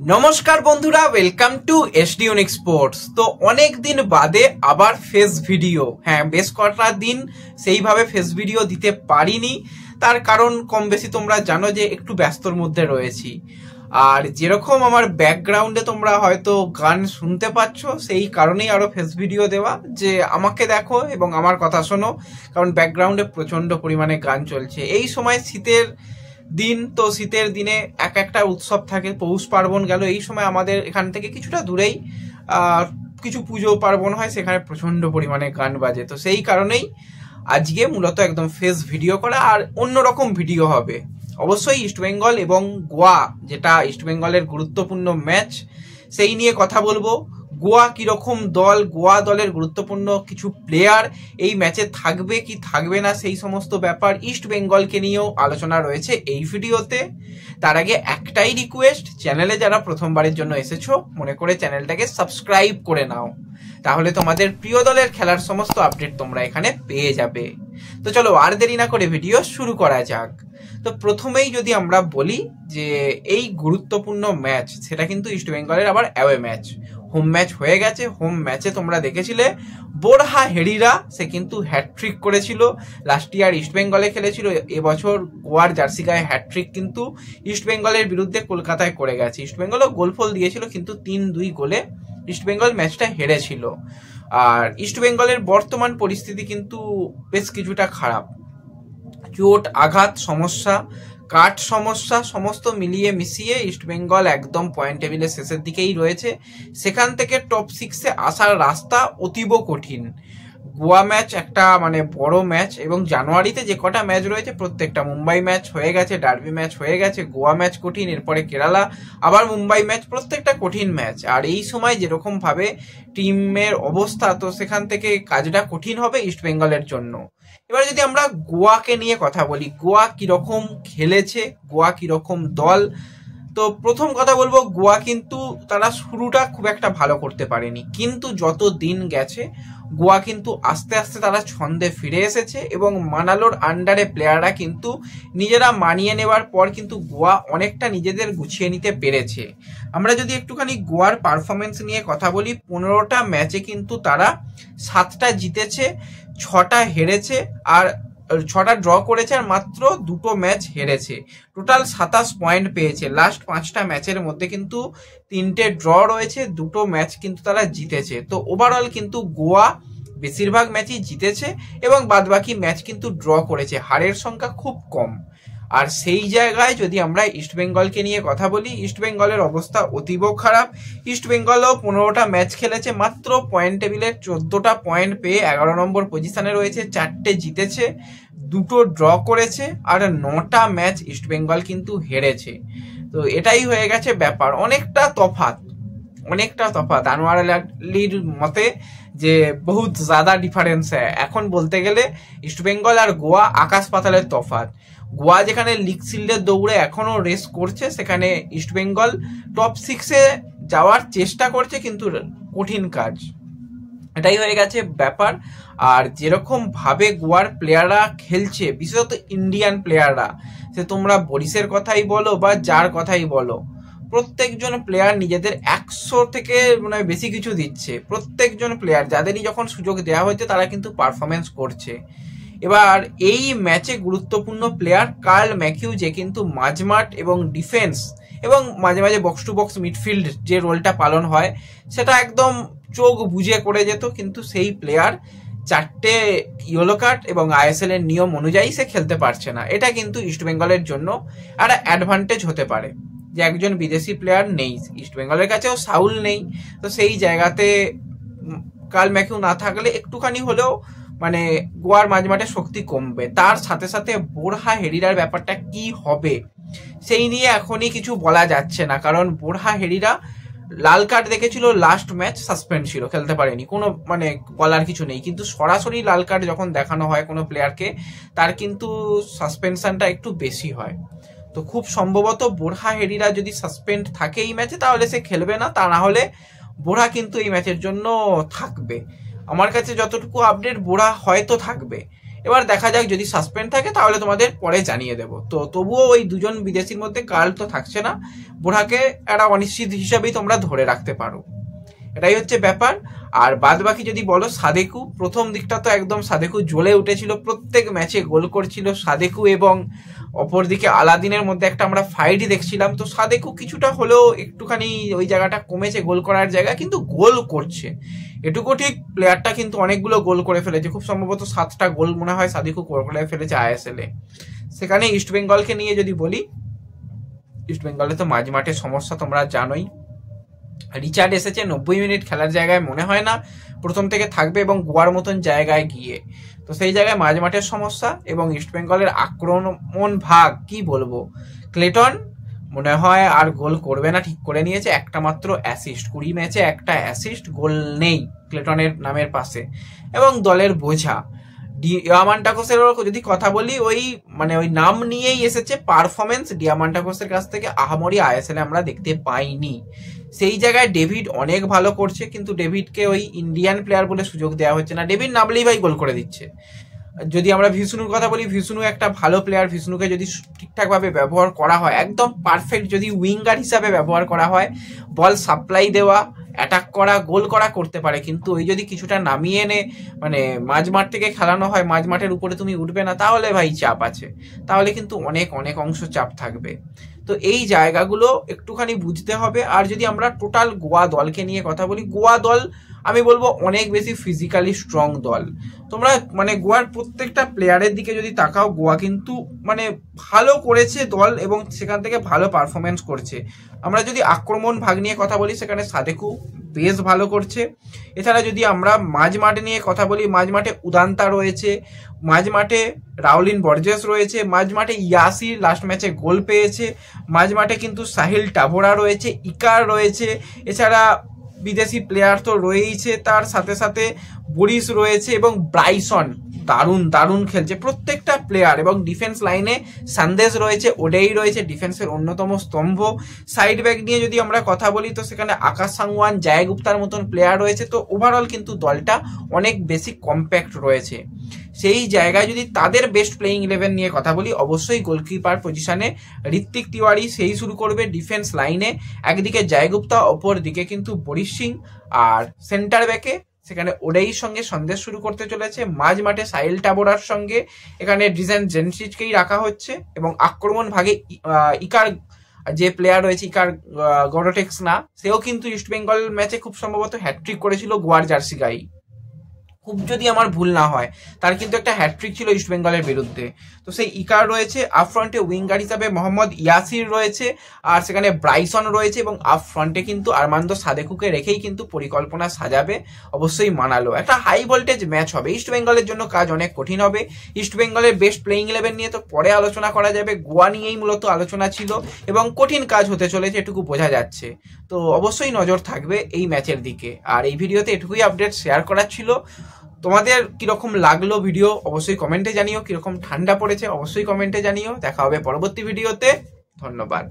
নমস্কার বন্ধুরা, welcome to SD unique sports. তো অনেক দিন বাদে আবার ফেস ভিডিও। বেশ কটা দিন সেইভাবে ফেস ভিডিও দিতে পারিনি, তার কারণ কম বেশি তোমরা জানো যে একটু ব্যস্তর মধ্যে রয়েছি। আর যেরকম আমার ব্যাকগ্রাউন্ডে তোমরা হয়তো গান শুনতে পাচ্ছ, সেই কারণেই আরো ফেস ভিডিও দেওয়া, যে আমাকে দেখো এবং আমার কথা শোনো, কারণ ব্যাকগ্রাউন্ডে প্রচন্ড পরিমাণে গান চলছে। এই সময় শীতের দিন, তো শীতের দিনে এক একটা উৎসব থাকে। পৌষ পার্বণ গেল, এই সময় আমাদের এখান থেকে কিছুটা দূরেই কিছু পুজো পার্বণ হয়, সেখানে প্রচন্ড পরিমাণে গান বাজে। তো সেই কারণেই আজকে মূলত একদম ফেস ভিডিও করা, আর অন্যরকম ভিডিও হবে। অবশ্যই ইস্টবেঙ্গল এবং গোয়া, যেটা ইস্টবেঙ্গলের গুরুত্বপূর্ণ ম্যাচ, সেই নিয়ে কথা বলবো। গোয়া কিরকম দল, গোয়া দলের গুরুত্বপূর্ণ কিছু প্লেয়ার এই ম্যাচে থাকবে কি থাকবে না, সেই সমস্ত ব্যাপার ইস্ট বেঙ্গলকে নিয়েও আলোচনা রয়েছে এই ভিডিওতে। তার আগে একটাই রিকোয়েস্ট, চ্যানেলে যারা প্রথমবারের জন্য এসেছো, মনে করে চ্যানেলটাকে সাবস্ক্রাইব করে নাও, তাহলে তোমাদের প্রিয় দলের খেলার সমস্ত আপডেট তোমরা এখানে পেয়ে যাবে। তো চলো আর দেরি না করে ভিডিও শুরু করা যাক। তো প্রথমেই যদি আমরা বলি যে এই গুরুত্বপূর্ণ ম্যাচ, সেটা কিন্তু ইস্ট বেঙ্গলের আবার অ্যাওয়ে ম্যাচ। হোম ম্যাচ হয়ে গেছে। হোম ম্যাচে তোমরা দেখেছিলে বোরহা হেরিরা, সে কিন্তু হ্যাটট্রিক করেছিল। লাস্ট ইয়ার ইস্ট বেঙ্গলে খেলেছিল, এবছর গোয়ার জার্সি গায়ে হ্যাটট্রিক কিন্তু ইস্ট বেঙ্গলের বিরুদ্ধে কলকাতায় করে গেছে। ইস্ট বেঙ্গলও গোল ফোল দিয়েছিল, কিন্তু 3-2 গোলে ইস্ট বেঙ্গল ম্যাচটা হেরেছিল। আর ইস্ট বেঙ্গলের বর্তমান পরিস্থিতি কিন্তু বেশ কিছুটা খারাপ। চোট, আঘাত, সমস্যা, কাঠ সমস্যা, সমস্ত মিলিয়ে মিশিয়ে ইস্ট বেঙ্গল একদম পয়েন্ট টেবিলের শেষের দিকেই রয়েছে। সেখান থেকে টপ 6-এ আসার রাস্তা অতীব কঠিন। গোয়া ম্যাচ একটা বড় ম্যাচ, এবং জানুয়ারিতে যে কটা ম্যাচ রয়েছে প্রত্যেকটা, মুম্বাই ম্যাচ হয়ে গেছে, ডার্বি ম্যাচ হয়ে গেছে, গোয়া ম্যাচ কঠিন, এরপরে কেরালা, আবার মুম্বাই ম্যাচ, প্রত্যেকটা কঠিন ম্যাচ। আর এই সময় যেরকম ভাবে টিমের অবস্থা, তো সেখান থেকে কাজটা কঠিন হবে ইস্ট বেঙ্গলের জন্য। এবার যদি আমরা গোয়াকে নিয়ে কথা বলি, গোয়া কিরকম খেলেছে, গোয়া কিরকম দল, তো প্রথম কথা বলবো, গোয়া কিন্তু তারা শুরুটা খুব একটা ভালো করতে পারেনি, কিন্তু যত দিন গেছে গোয়া কিন্তু আস্তে আস্তে তারা ছন্দে ফিরে এসেছে, এবং মানালোর আন্ডারে প্লেয়াররা কিন্তু নিজেরা মানিয়ে নেওয়ার পর কিন্তু গোয়া অনেকটা নিজেদের গুছিয়ে নিতে পেরেছে। আমরা যদি একটুখানি গোয়ার পারফরমেন্স নিয়ে কথা বলি, 15টা ম্যাচে কিন্তু তারা 7টা জিতেছে, 6টা হেরেছে, আর 6টা ড্র করেছে, আর মাত্র 2টো ম্যাচ হেরেছে। টোটাল 27 পয়েন্ট পেয়েছে। লাস্ট 5টা ম্যাচের মধ্যে কিন্তু 3টে ড্র রয়েছে, 2টো ম্যাচ কিন্তু তারা জিতেছে। তো ওভারঅল কিন্তু গোয়া বেশিরভাগ ম্যাচই জিতেছে, এবং বাদবাকি ম্যাচ কিন্তু ড্র করেছে। হারের সংখ্যা খুব কম। আর সেই জায়গায় যদি আমরা ইস্ট বেঙ্গলকে নিয়ে কথা বলি, ইস্ট বেঙ্গলের অবস্থা অতীব খারাপ। ইস্ট বেঙ্গলও 15টা ম্যাচ খেলেছে, মাত্র পয়েন্ট টেবিলে 14টা পয়েন্ট পেয়ে 11 নম্বর পজিশনে রয়েছে। 4টে জিতেছে, 2টো ড্র করেছে, আর 9টা ম্যাচ ইস্ট বেঙ্গল কিন্তু হেরেছে। তো এটাই হয়ে গেছে ব্যাপার। অনেকটা তফাৎ আনোয়ার আলীর মতে, যে বহুত জ্যাদা ডিফারেন্স হ্যাঁ। এখন বলতে গেলে ইস্ট বেঙ্গল আর গোয়া আকাশ পাতালের তফাৎ। গোয়া যেখানে লিগ শিল্ডের দৌড়ে এখনো রেস করছে, সেখানে ইস্ট বেঙ্গল টপ 6-এ যাওয়ার চেষ্টা করছে, কিন্তু কঠিন কাজ। এটাই হয়ে গেছে ব্যাপার। আর যেরকম ভাবে গোয়ার প্লেয়াররা খেলছে, বিশেষত ইন্ডিয়ান প্লেয়াররা, সে তোমরা বরিসের কথাই বলো বা যার কথাই বলো, প্রত্যেকজন প্লেয়ার নিজেদের 100 থেকে বেশি কিছু দিচ্ছে। প্রত্যেকজন প্লেয়ার, যাদেরই যখন সুযোগ দেওয়া হয়েছে, তারা কিন্তু পারফরমেন্স করছে। এবার এই ম্যাচে গুরুত্বপূর্ণ প্লেয়ার কার্ল ম্যাকিউ, যে কিন্তু মাঝমাঠ এবং ডিফেন্স এবং মাঝে মাঝে বক্স টু বক্স মিডফিল্ড যে রোলটা পালন হয়, সেটা একদম চোখ বুঝে করে যেত। কিন্তু সেই প্লেয়ার 4টে ইয়েলো কার্ড এবং আইএসএল এর নিয়ম অনুযায়ী সে খেলতে পারছে না। এটা কিন্তু ইস্ট বেঙ্গলের জন্য একটা অ্যাডভান্টেজ হতে পারে, যে একজন বিদেশি প্লেয়ার নেই, ইস্ট বেঙ্গলের কাছেও সাউল নেই। তো সেই জায়গাতে কার্ল ম্যাকিউ না থাকলে একটুখানি হলেও গোয়ার মাঝমাঠে শক্তি কমবে। তার সাথে সাথে বোরহা হেরিরার ব্যাপারটা কি হবে, সেই নিয়ে এখনই কিছু বলা যাচ্ছে না, কারণ বোরহা হেরিরা লাল কার্ড দেখেছিল, লাস্ট ম্যাচ সাসপেন্ড ছিল, খেলতে পারেনি, কোনো বলার কিছু নেই। কিন্তু সরাসরি লাল কার্ড যখন দেখানো হয় কোনো প্লেয়ারকে, তার কিন্তু সাসপেনশনটা একটু বেশি হয়। তো খুব সম্ভবত বোরহা হেরিরা যদি সাসপেন্ড থাকে এই ম্যাচে, তাহলে সে খেলবে না, তা না হলে বোরহা কিন্তু এই ম্যাচের জন্য থাকবে। আমার কাছে যতটুকু আপডেট, বোরহা হয়তো থাকবে। এবার দেখা যাক, যদি সাসপেন্ড থাকে তাহলে তোমাদের পরে জানিয়ে দেবো। তো তবুও ওই দুজন বিদেশির মধ্যে কাল তো থাকছে না, বুড়াকে একটা অনিশ্চিত হিসাবেই তোমরা ধরে রাখতে পারো, এটাই হচ্ছে ব্যাপার। আর বাদ বাকি যদি বলো, সাদেকু প্রথম দিকটা তো একদম সাদেকু জ্বলে উঠেছিল, প্রত্যেক ম্যাচে গোল করছিল সাদেকু, এবং অপরদিকে আলাদিনের মধ্যে একটা আমরা ফাইটই দেখছিলাম। তো সাদেকু কিছুটা হলেও একটুখানি ওই জায়গাটা কমেছে গোল করার জায়গা, কিন্তু গোল করছে এটুকু ঠিক। প্লেয়ারটা কিন্তু অনেকগুলো গোল করে ফেলেছে, খুব সম্ভবত 7টা গোল মনে হয় সাদেকু করে ফেলেছে ISL এ। সেখানে ইস্টবেঙ্গলকে নিয়ে যদি বলি, ইস্টবেঙ্গলে তো মাঝ মাঠে সমস্যা তোমরা জানোই। রিচার্ড এসেছে 90 মিনিট খেলার জায়গায়, মনে হয় না প্রথম থেকে থাকবে, এবং গোয়ার মতন জায়গায় গিয়ে তো সেই জায়গায় মাঝ মাঠের সমস্যা। এবং ইস্টবেঙ্গলের আক্রমণ ভাগ কি বলবো, ক্লেটন মনে হয় আর গোল করবে না, ঠিক করে নিয়েছে। একটা মাত্র অ্যাসিস্ট, 20 ম্যাচে একটা অ্যাসিস্ট, গোল নেই ক্লেটনের নামের পাশে। এবং দলের বোঝা ডিয়ামান্টাকোসের যদি কথা বলি, ওই নাম নিয়েই এসেছে, পারফরমেন্স ডিয়ামান্টাকোসের কাছ থেকে আহামরি ISL আমরা দেখতে পাইনি। সেই জায়গায় ডেভিড অনেক ভালো করছে, কিন্তু ডেভিডকে ওই ইন্ডিয়ান প্লেয়ার বলে সুযোগ দেওয়া হচ্ছে না। ডেভিড নামলেই ভাই গোল করে দিচ্ছে। যদি আমরা ভিষ্ণুর কথা বলি, ভিষ্ণু একটা ভালো প্লেয়ার, ভিষ্ণুকে যদি ঠিকঠাকভাবে ব্যবহার করা হয়, একদম পারফেক্ট যদি উইঙ্গার হিসাবে ব্যবহার করা হয়, বল সাপ্লাই দেওয়া, অ্যাটাক করা, গোল করা করতে পারে। কিন্তু ওই যদি কিছুটা নামিয়ে এনে মাঝ মাঠ থেকে খেলানো হয়, মাঝ মাঠের উপরে তুমি উঠবে না, তাহলে ভাই চাপ আছে, তাহলে কিন্তু অনেক অনেক অংশ চাপ থাকবে। তো এই জায়গাগুলো একটুখানি বুঝতে হবে। আর যদি আমরা টোটাল গোয়া দলকে নিয়ে কথা বলি, গোয়া দল আমি বলবো অনেক বেশি ফিজিক্যালি স্ট্রং দল। তোমরা গোয়ার প্রত্যেকটা প্লেয়ারের দিকে যদি তাকাও, গোয়া কিন্তু ভালো করেছে দল, এবং সেখান থেকে ভালো পারফরমেন্স করছে। আমরা যদি আক্রমণ ভাগ নিয়ে কথা বলি, সেখানে সাদেকু বেশ ভালো করছে। এছাড়া যদি আমরা মাঝ মাঠে নিয়ে কথা বলি, মাঝ মাঠে উদান্তা রয়েছে, মাঝ মাঠে রাউলিন বর্জেস রয়েছে, মাঝ মাঠে ইয়াসির লাস্ট ম্যাচে গোল পেয়েছে, মাঝ মাঠে কিন্তু সাহিল টাভোরা রয়েছে, ইকার রয়েছে, এছাড়া বিদেশি প্লেয়ার তো রয়েইছে, তার সাথে সাথে বরিস রয়েছে, এবং ব্রাইসন দারুণ দারুণ খেলছে প্রত্যেকটা প্লেয়ার। এবং ডিফেন্স লাইনে সান্দেশ রয়েছে, ওডেই রয়েছে, ডিফেন্সের অন্যতম স্তম্ভ। সাইড ব্যাক নিয়ে যদি আমরা কথা বলি, তো সেখানে আকাশ সাংওয়ান, জয় গুপ্তার মতন প্লেয়ার রয়েছে। তো ওভারঅল কিন্তু দলটা অনেক বেশি কম্প্যাক্ট রয়েছে। সেই জায়গায় যদি তাদের বেস্ট প্লেইং 11 নিয়ে কথা বলি, অবশ্যই গোলকিপার পজিশনে ঋত্বিক তিওয়ারি সেই শুরু করবে। ডিফেন্স লাইনে একদিকে জয় গুপ্তা, অপর দিকে কিন্তু বরিশ সিং, আর সেন্টার ব্যাকে সেখানে ওডেইর সঙ্গে সন্দেশ শুরু করতে চলেছে। মাঝ মাঠে সাহিল টাবোরার সঙ্গে এখানে ডিজাইন জেনসিচকেই রাখা হচ্ছে, এবং আক্রমণ ভাগে ইকার যে প্লেয়ার রয়েছে, ইকার গডোটেক্স না, সেও কিন্তু ইস্টবেঙ্গল ম্যাচে খুব সম্ভবত হ্যাটট্রিক করেছিল গোয়ার জার্সি গায়ে, খুব যদি আমার ভুল না হয়, তার কিন্তু একটা হ্যাটট্রিক ছিল ইস্টবেঙ্গলের বিরুদ্ধে। তো সেই ইকার রয়েছে, আপ ফ্রন্টে উইঙ্গার হিসাবে মোহাম্মদ ইয়াসির রয়েছে, আর সেখানে ব্রাইসন রয়েছে, এবং আপ ফ্রন্টে কিন্তু আরমান্দো সাদেকুকে রেখেই কিন্তু পরিকল্পনা সাজাবে। অবশ্যই মানালো একটা হাই ভোল্টেজ ম্যাচ হবে, ইস্টবেঙ্গলের জন্য কাজ অনেক কঠিন হবে। ইস্টবেঙ্গলের বেস্ট প্লেইং 11 নিয়ে তো পরে আলোচনা করা যাবে, গোয়া নিয়েই মূলত আলোচনা ছিল, এবং কঠিন কাজ হতে চলেছে এটুকু বোঝা যাচ্ছে। তো অবশ্যই নজর থাকবে এই ম্যাচের দিকে। আর এই ভিডিওতে এটুকুই আপডেট শেয়ার করার ছিল। তোমাদের কিরকম লাগলো ভিডিও অবশ্যই কমেন্টে জানিও, কিরকম ঠান্ডা পড়েছে অবশ্যই কমেন্টে জানিও। দেখা হবে পরবর্তী ভিডিওতে, ধন্যবাদ।